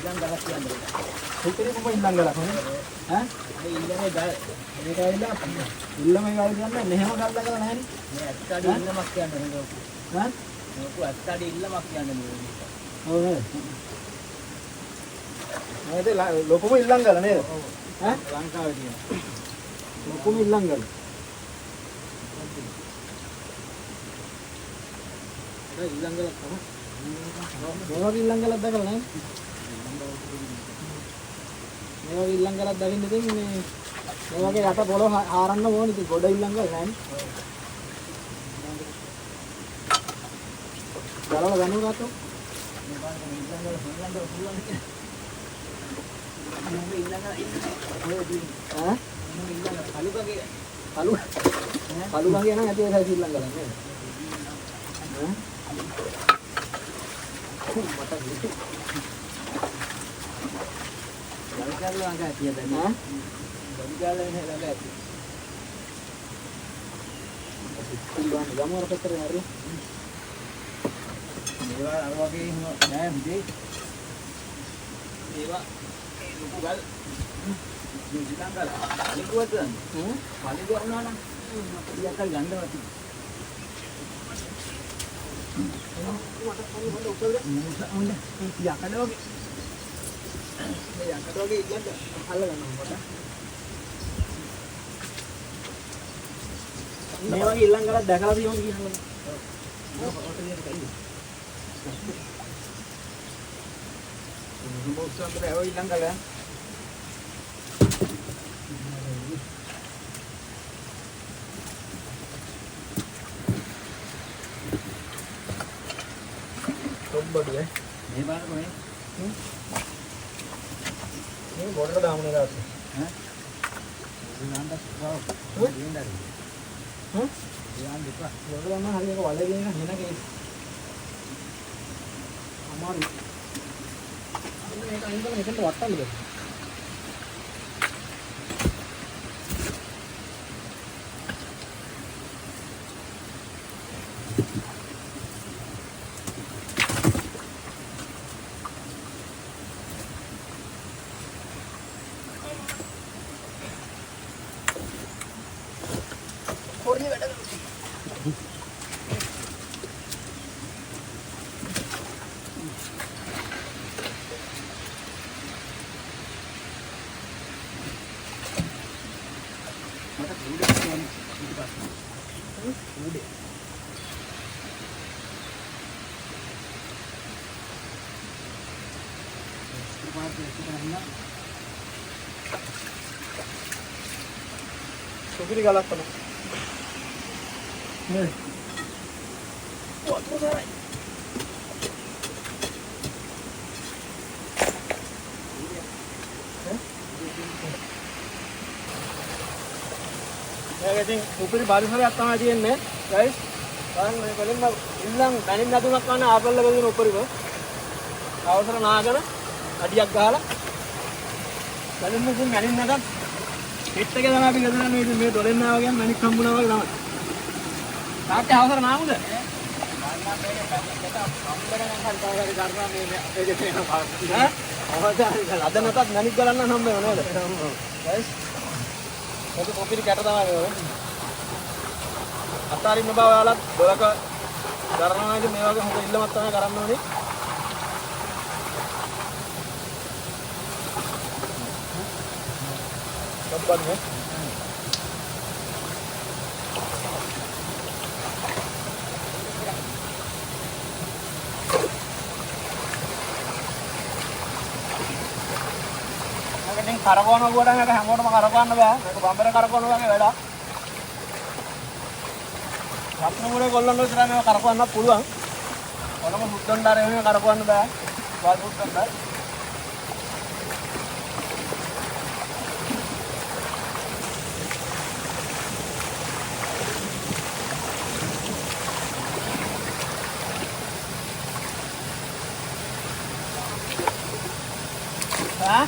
ඉල්ලන් ගලක් කියන්නේ. හිතේ කොහොම ඉල්ලන් ගලක් නේ? ඈ? මේ ඉල්ලන්නේ ගල්. මේක ඇවිල්ලා ඉල්ලම ගල් කියන්නේ මෙහෙම ගල් දාලා නැහැනේ. මේ ඇත්තට ඉල්ලමක් කියන්නේ නේද? ඈ? මොකක් ඇත්තට ඉල්ලමක් කියන්නේ නේද? ඔව් නේද? නේද ලොකුම ඉල්ලන් ගල නේද? ඈ? ලංකාවේ තියෙන. ලොකුම ඉල්ලන් ගල. ඒක ඉල්ලන් ගලක් තමයි. මේ වගේ ඉල්ලන් ගලක් දැකලා නැහැ. මේ වගේ ඉල්ලන් ගලක් දකින්න ඉතින් මේ වගේ යට පොළොව හාරන්න ඕනේ ඉතින් ගොඩ ඉල්ලන් ගල නැහැනේ. ගලවලා ගන්නව ගත්තොත් මේ බලන්න ඉල්ලන් ගල හොල්ලන්න පුළුවන් කියලා. මොකද ඉල්ලන් ගල ඔය දින. ඈ? මොකද ඉල්ලන් ගල කලුගගේ කලු ගංගේ නම් ඇති ඒ සයිස් ඉල්ලන් ගල නේද? ඈ? මට ගිහින් ගල් කරලා අඟ ඇතිය දැන්. ඈ? ගල් ගල වෙන ළඟ ඇති. ඉල්ලුවන් ගමවර පැත්තට හරිය. මේවා අර වගේ නෑ මුදේ. ඒවා ලොකු ගල් මේ ඉල්ලන් ගල. අලිකුවද? පලිගුව වුණා නම් ටිකක් ගන්නවත්. යකඩ වගේ ඉල්ලන්න අල්ලගන්නවා මට. මේ වගේ ඉල්ලන් ගලක් දැකලා තියෙනවා කියන්නේ. මොකක්ද ඒ ඉල්ලන් ගල? බඩුවේ මේ බලන්න කොහේ? මේ ගොඩට දාමුනේ දාන්න. ඈ? දුන්නාට ස්වභාව. දෙන්නද? හ්ම්? යාන් දෙපා. ගොඩට දාන්න හරියක වලේ ගේන හෙනකේ. අමාරු. මේක අයින් කරලා මෙතනට වට්ටන්නද? කොරිය වැඩ කරනවා. මට උඩේ යන්න ඊට පස්සේ. උඩේ. සුපිරි ගලක් තමයි. නේ. කොතරයි? මේක ඉතින් සුපිරි පරිසරයක් තමයි තියෙන්නේ. ගයිස්. බලන්න මේ බලන්න ඉල්ලන් බැනින් නදුනක් ගන්න ආපල්ල බෙදුන උඩරිව. අවසර නාගෙන අඩියක් ගහලා බලන්න මුකුත් බැනින් නදක් පිට එක තමයි අපි ගදලා මේ දොලෙන් ආව කියන්නේ මණික් හම්බුනා වගේ තමයි. තාත්තේ අවසර නාමුද? අද නැතත් මණික් ගලන්න හම්බ වෙනවා නේද? ගයිස්. ඔක කොපිරි කැට තමයි ඔය. අතාරින්න බව ඔයාලත් දොලක කරනවා ඉතින් මේ වගේ හොඳ ඉල්ලමක් තමයි කරන්න ඕනේ. සම්බන්ධ මගෙන් කරකවන ගුවරන් එක හැමෝටම කරකවන්න බෑ. මේක බම්බර කරකවන වගේ වැඩක්. සම්පූර්ණ ගොල්ලන් විතර මේක කරකවන්න පුළුවන්. ඔනම මුද්දොන්ඩාර එහෙම කරකවන්න බෑ. වාල් මුද්දොන්ඩාර. ඈ?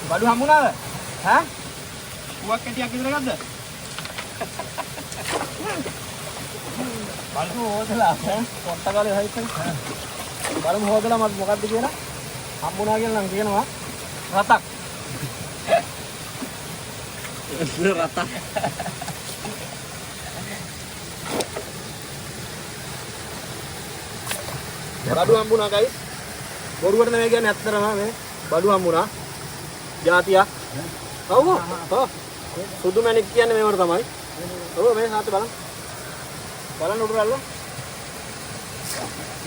බඩු හම්බුණාද? ඈ? පුවක් කැටියක් විතර ගත්තද? බලමු හොදලා පොට්ටගාලේ හයිත් එක. බලමු හොදලා මට මොකද්ද කියලා. හම්බුණා කියලා නම් කියනවා රතක්. රතක්. බඩු හම්බුණා guys. බොරුවට නෙමෙයි කියන්නේ ඇත්තටම මේ බඩු හම්බුණා. ජාතියක්. ඔව්. ඔව්. සුදු මැණික් කියන්නේ මේවට තමයි. ඔව් මේ සාත් බලන්න. බලන්න උඩරල්ල.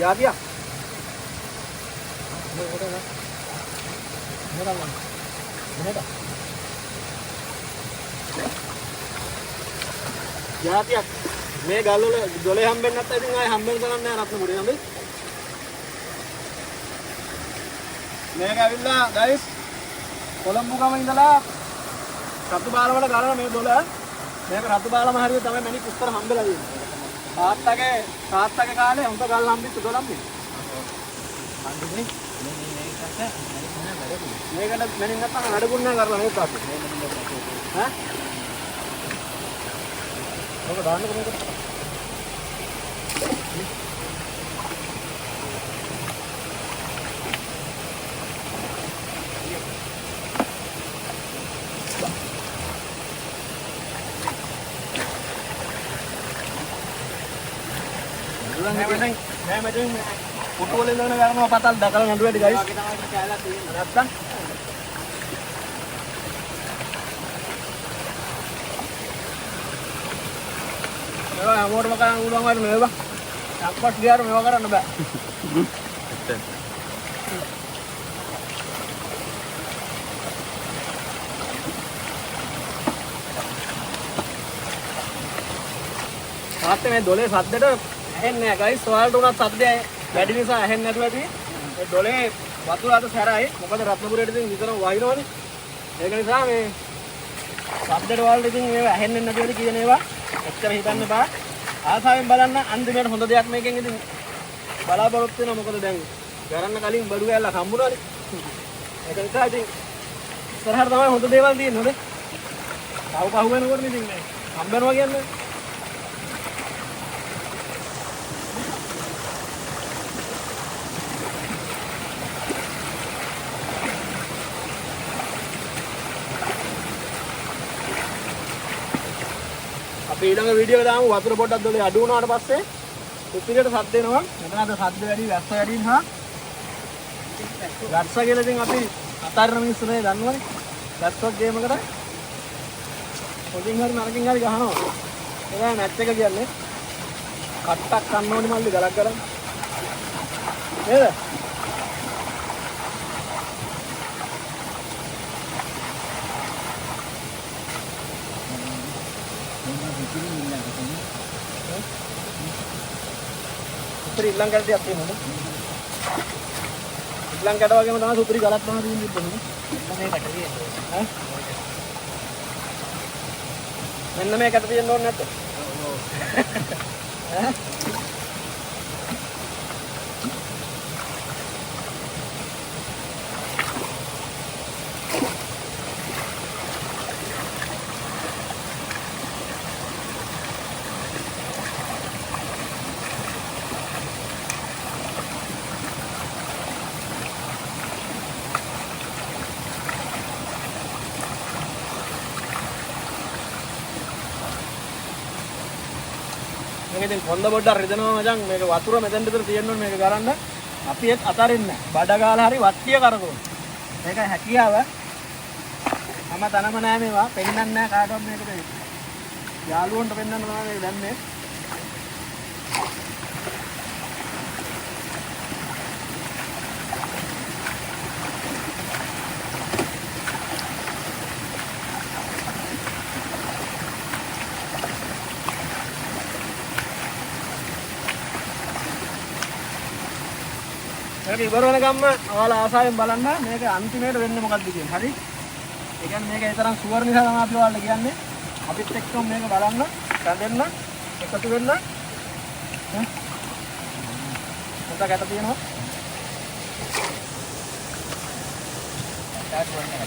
ජාතියක්. ජාතියක්. මේ ගල් වල ජොලේ හම්බෙන්නේ නැත්නම් ඉතින් ආයේ හම්බෙන්න තරම් නෑ රත්නපුරේ හම්බෙන්නේ. මේක ඇවිල්ලා guys කොළඹ ගම ඉඳලා රතු බාල වල ගලන මේ දොල මේක රතු බාලම හරියට තමයි මැණික් උත්තර හම්බෙලා තියෙන්නේ. තාත්තගේ කාලේ හොඳ ගල් හම්බෙච්ච දොලක් මේ. හම්බුනේ මේකට මැණික් නැත්නම් වැඩකුත් නෑ කරලා මේක තාත්තේ. ඈ? ඔක දාන්න කොහොමද? मैं meeting फोटो ले लेने कारण पता दकल नडु වැඩි guys නැත්තම් මේවා හැමෝටම කරන්න උලුවන් වල මේවා අප්පස් ගියාට මේවා කරන්න බෑ තාත්තේ මේ දොලේ සද්දෙට ඇහෙන්නේ නැහැ guys. ඔයාලට උනත් සද්දය වැඩි නිසා ඇහෙන්නේ නැතුව ඇති. මේ දොලේ වතුර අත සැරයි. මොකද රත්නපුරේට ඉතින් විතරම වහිනවනේ. ඒක නිසා මේ සද්දෙට ඔයාලට ඉතින් මේව ඇහෙන්නේ නැතුව ඇති කියන ඒවා එච්චර හිතන්න බෑ. ආසාවෙන් බලන්න අන්තිමට හොඳ දෙයක් මේකෙන් ඉතින් බලාපොරොත්තු වෙනවා. මොකද දැන් ගරන්න කලින් බඩු ගෑල්ලා හම්බුණානේ. ඒක නිසා ඉතින් ඉස්සරහට තමයි හොඳ දේවල් තියෙන්නේ හොඳ. පහු වෙනකොට ඉතින් මේ හම්බෙනවා කියන්නේ ඊළඟ වීඩියෝ එක දාමු වතුර පොඩ්ඩක් දොලේ අඩු වුණාට පස්සේ උපිරට සද්ද එනවා. මෙතන අද සද්ද වැඩි වැස්ස වැඩි නිසා වැස්ස කියලා ඉතින් අපි අතාරින මිනිස්සුනේ දන්නවනේ. වැස්සක් ගේම් එකට පොඩින් හරි නරකින් හරි ගහනවා. ඒක මැච් එක කියන්නේ. කට්ටක් කන්න ඕනේ මල්ලි ගලක් ගලක්. නේද? සුපිරි ඉල්ලංගකට තියක් තියෙනවද? ඉල්ලංගකට වගේම තමයි සුපිරි ගලක් තමයි තියෙන්නේ. මේකට තියෙන්නේ. ඈ? මෙන්න මේකට තියෙන්න ඕනේ නැද්ද? ඔව්. ඈ? ඉතින් කොන්ද පොඩ්ඩක් රිදෙනවා මචං මේක වතුර මෙතෙන් විතර තියෙන්න ඕනේ මේක ගරන්න අපි ඒත් අතාරින්නේ නැහැ බඩ ගාලා හරි වට්ටිය කරකවන මේක හැකියාව මම තනම නෑ මේවා පෙන්නන්නේ නැහැ කාටවත් මේකට යාළුවන්ට පෙන්නන්න තමයි මේක දැම්මේ ඒක ඉවර වෙනකම්ම ඔයාලා ආසාවෙන් බලන්න මේක අන්තිමේට වෙන්නේ මොකක්ද කියන්නේ. හරි? ඒ කියන්නේ මේක ඒ තරම් සුවර් නිසා තමයි අපි ඔයාලට කියන්නේ. අපිත් එක්කම මේක බලන්න, රැඳෙන්න, එකතු වෙන්න. මොකක්ද ගැට තියෙනවා? ටැග් වන්නේ.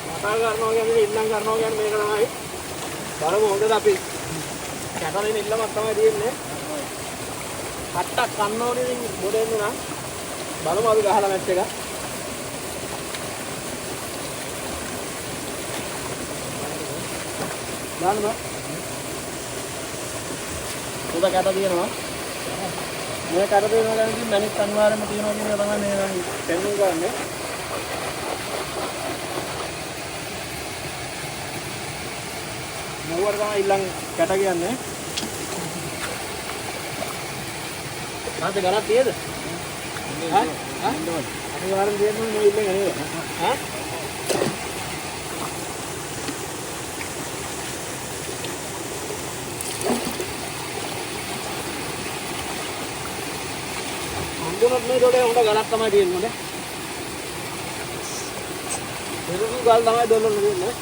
මතක ගන්නවා කියන්නේ ඉල්ලම් කරනවා කියන්නේ මේක තමයි. බලමු හොඳද අපි කැටරෙන ඉල්ලමක් තමයි තියෙන්නේ. කට්ටක් කන්න ඕනේ ඉතින් මොඩ එන්න නම් බලමු අපි ගහලා මැච් එක. දාන්න බා. උදා කඩ දිනනවා. මේ කඩ දිනනවා ගැන ඉතින් මැනික් අනිවාර්යයෙන්ම තියෙනවා කියන එක තමයි මේ නම් පෙන්නුම් කරන්නේ. මොවර තමයි ඊළඟ කැට කියන්නේ. කාට ගණන් තියද? හා? අනිවාර්යෙන් දෙන්න මේ ඉල්ලෙන් නේද? හා? අන්දුනත් මේ දොඩේ හොඳ ගණක් තමයි තියෙන්නේ. දෙරුදු ගල් තමයි දොල්ලන්න දෙන්නේ.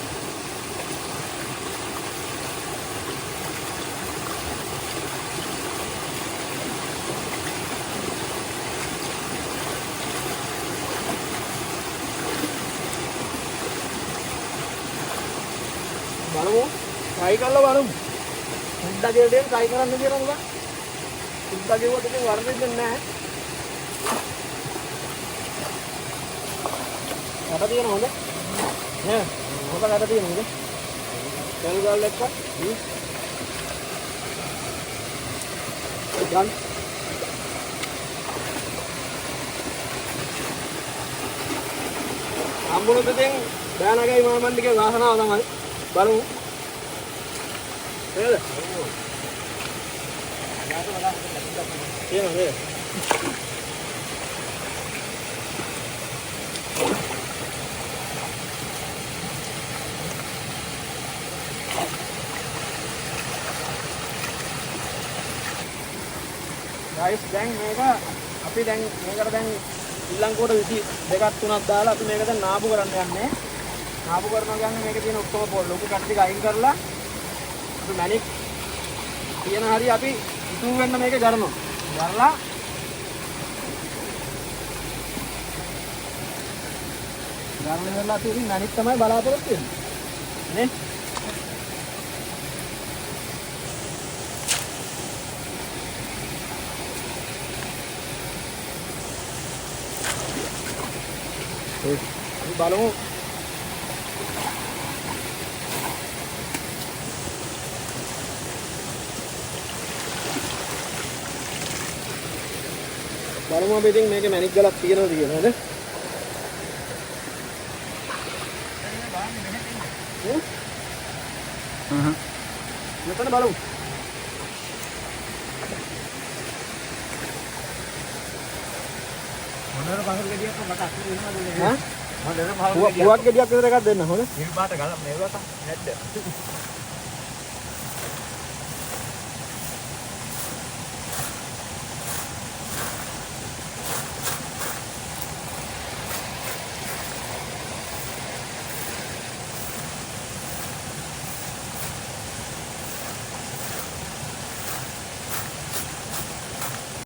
බලමු try කරලා බලමු. උඩ ගෙඩියෙන් try කරන්න කියලා උඹ. උඩ ගෙවුවට ඉතින් වරදින්නේ නැහැ. කඩ තියෙන හොඳ. නේ. හොඳ කඩ තියෙන නේද? තෙල් ගල් එක්ක. ගන්න. අම්බුනොත් ඉතින් බෑනගයි මාමන්ඩිගේ වාසනාව තමයි. බලමු. නේද? නේද? guys දැන් මේක අපි දැන් මේකට දැන් ඊළඟ කොට 22ක් 3ක් දාලා අපි මේක දැන් නාපු කරන්න යන්නේ. නාපු කරනවා කියන්නේ මේකේ තියෙන ඔක්කොම ලොකු කට් ටික අයින් කරලා අපි මැනික් තියෙන හරිය අපි ඉතුරු වෙන්න මේක ගන්නවා. ගරලා ගරලා ඉවරලා අපි ඉතින් මැනික් තමයි බලාපොරොත්තු වෙන්නේ. නේ? අපි බලමු අපි ඉතින් මේකේ මැනික් ගලක් තියෙනවද කියලා නේද? මෙතන බලමු. මොනවාර පහර ගෙඩියක් මට අක්කේ වෙනවද නේද? හා? මොනවාර පහර ගෙඩියක්. පුවක් ගෙඩියක් විතර එකක් දෙන්න හොඳ. ඉරි පාට ගල මේවට නැද්ද?